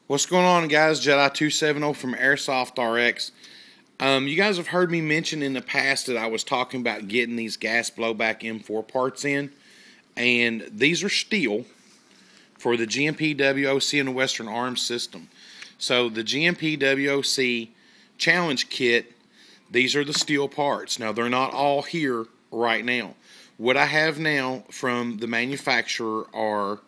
What's going on, guys? Jedi 270 from Airsoft RX. You guys have heard me mention in the past that I was talking about getting these gas blowback M4 parts in, and these are steel for the G&P WOC and the Western Arms system. So the G&P WOC Challenge Kit, these are the steel parts. Now, they're not all here right now. What I have now from the manufacturer are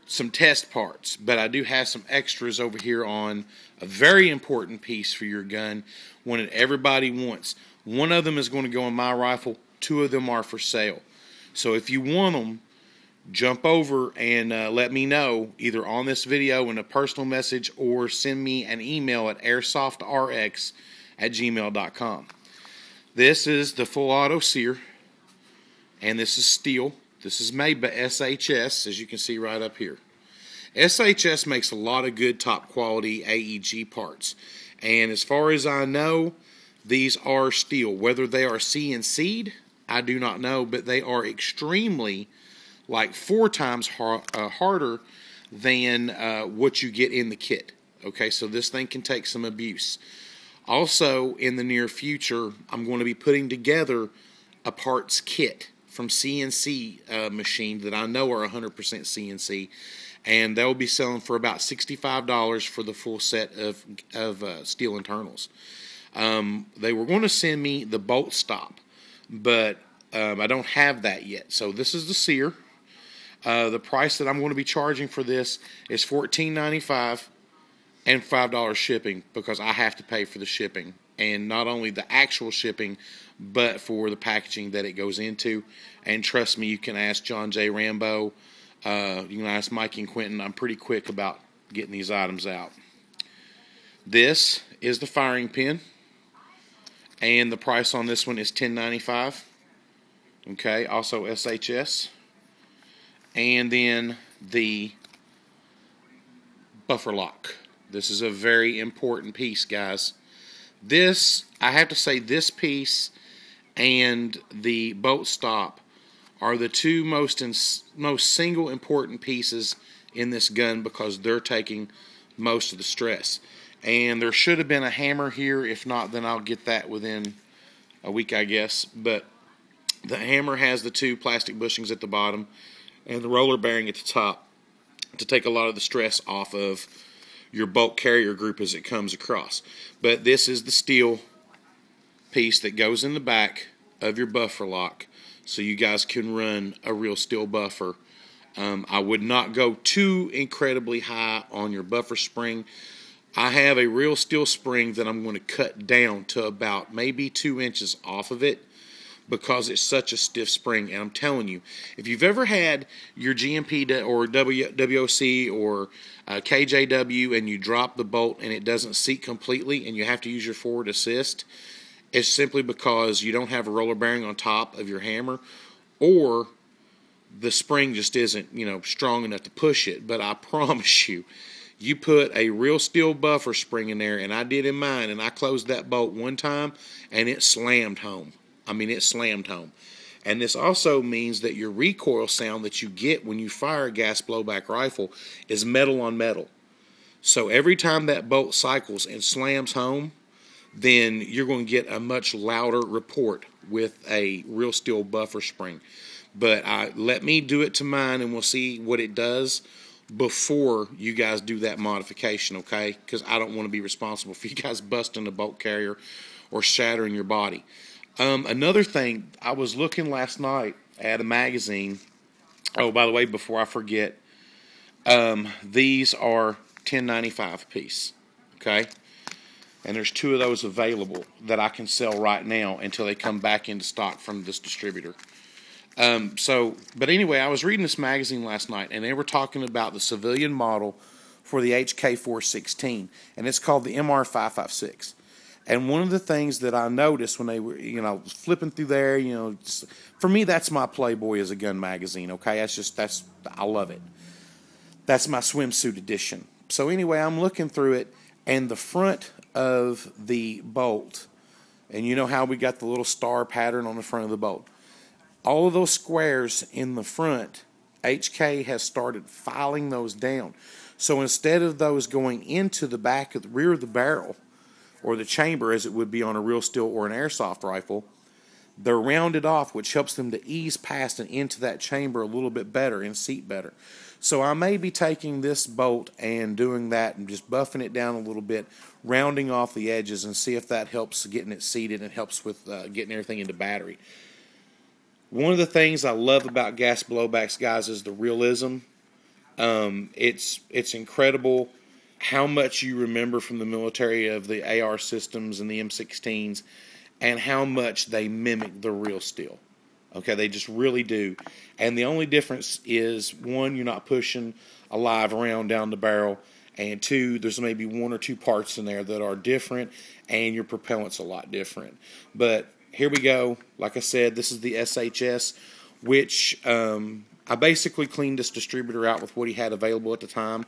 some test parts, but I do have some extras over here on a very important piece for your gun, one that everybody wants. One of them is going to go in my rifle, two of them are for sale. So if you want them, jump over and let me know either on this video in a personal message or send me an email at airsoftrx@gmail.com. This is the full auto sear, and this is steel. This is made by SHS, as you can see right up here. SHS makes a lot of good top quality AEG parts, and as far as I know, these are steel. Whether they are CNC'd, I do not know, but they are extremely, like 4 times harder than what you get in the kit. Okay, so this thing can take some abuse. Also, in the near future, I'm going to be putting together a parts kit from CNC machines that I know are 100% CNC, and they'll be selling for about $65 for the full set of steel internals. They were going to send me the bolt stop, but I don't have that yet. So this is the sear. The price that I'm going to be charging for this is $14.95 and $5 shipping, because I have to pay for the shipping, and not only the actual shipping, but for the packaging that it goes into. And trust me, you can ask John J. Rambo, you can ask Mike and Quentin. I'm pretty quick about getting these items out. This is the firing pin, and the price on this one is $10.95. Okay, also SHS. And then the buffer lock. This is a very important piece, guys. This, I have to say, this piece and the bolt stop are the two most single important pieces in this gun, because they're taking most of the stress. And there should have been a hammer here. If not, then I'll get that within a week, I guess. But the hammer has the 2 plastic bushings at the bottom and the roller bearing at the top to take a lot of the stress off of your bolt carrier group as it comes across. But this is the steel piece that goes in the back of your buffer lock, so you guys can run a real steel buffer. I would not go too incredibly high on your buffer spring. I have a real steel spring that I'm going to cut down to about maybe 2 inches off of it, because it's such a stiff spring. And I'm telling you, if you've ever had your G&P or WOC or KJW and you drop the bolt and it doesn't seat completely and you have to use your forward assist, it's simply because you don't have a roller bearing on top of your hammer, or the spring just isn't, strong enough to push it. But I promise you, you put a real steel buffer spring in there, and I did in mine, and I closed that bolt one time and it slammed home. I mean, it slammed home. And this also means that your recoil sound that you get when you fire a gas blowback rifle is metal on metal. So every time that bolt cycles and slams home, then you're going to get a much louder report with a real steel buffer spring. But let me do it to mine, and we'll see what it does before you guys do that modification, okay? Because I don't want to be responsible for you guys busting a bolt carrier or shattering your body. Another thing, I was looking last night at a magazine. Oh, by the way, before I forget, these are $10.95 a piece, okay? And there's 2 of those available that I can sell right now until they come back into stock from this distributor. But anyway, I was reading this magazine last night, and they were talking about the civilian model for the HK416, and it's called the MR556. And one of the things that I noticed when they were, flipping through there, for me, that's my Playboy as a gun magazine, okay? I love it. That's my swimsuit edition. So anyway, I'm looking through it, and the front of the bolt, and you know how we got the little star pattern on the front of the bolt, all of those squares in the front HK has started filing those down. So instead of those going into the back of the rear of the barrel, or the chamber as it would be on a real steel or an airsoft rifle, they're rounded off, which helps them to ease past and into that chamber a little bit better and seat better. So I may be taking this bolt and doing that and just buffing it down a little bit, rounding off the edges, and see if that helps getting it seated and helps with getting everything into battery. One of the things I love about gas blowbacks, guys, is the realism. It's incredible how much you remember from the military of the AR systems and the M16s, and how much they mimic the real steel. Okay, they just really do. And the only difference is, one, you're not pushing a live round down the barrel, and two, there's maybe one or two parts in there that are different, and your propellant's a lot different. But here we go. Like I said, this is the SHS, which I basically cleaned this distributor out with what he had available at the time.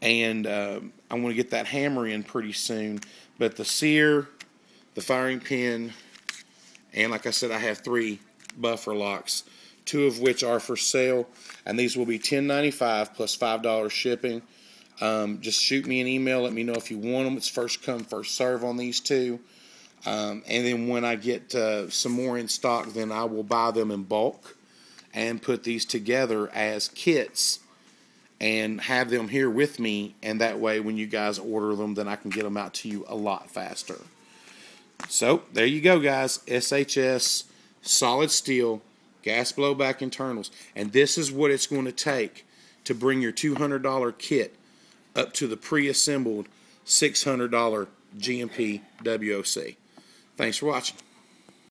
And I'm going to get that hammer in pretty soon. But the sear, the firing pin, and like I said, I have 3 buffer locks, 2 of which are for sale, and these will be $10.95 plus $5 shipping. Just shoot me an email. Let me know if you want them. It's first come, first serve on these 2. And then when I get some more in stock, then I will buy them in bulk and put these together as kits and have them here with me, and that way when you guys order them, then I can get them out to you a lot faster. So there you go, guys. SHS solid steel gas blowback internals, and this is what it's going to take to bring your $200 kit up to the pre-assembled $600 G&P WOC. Thanks for watching.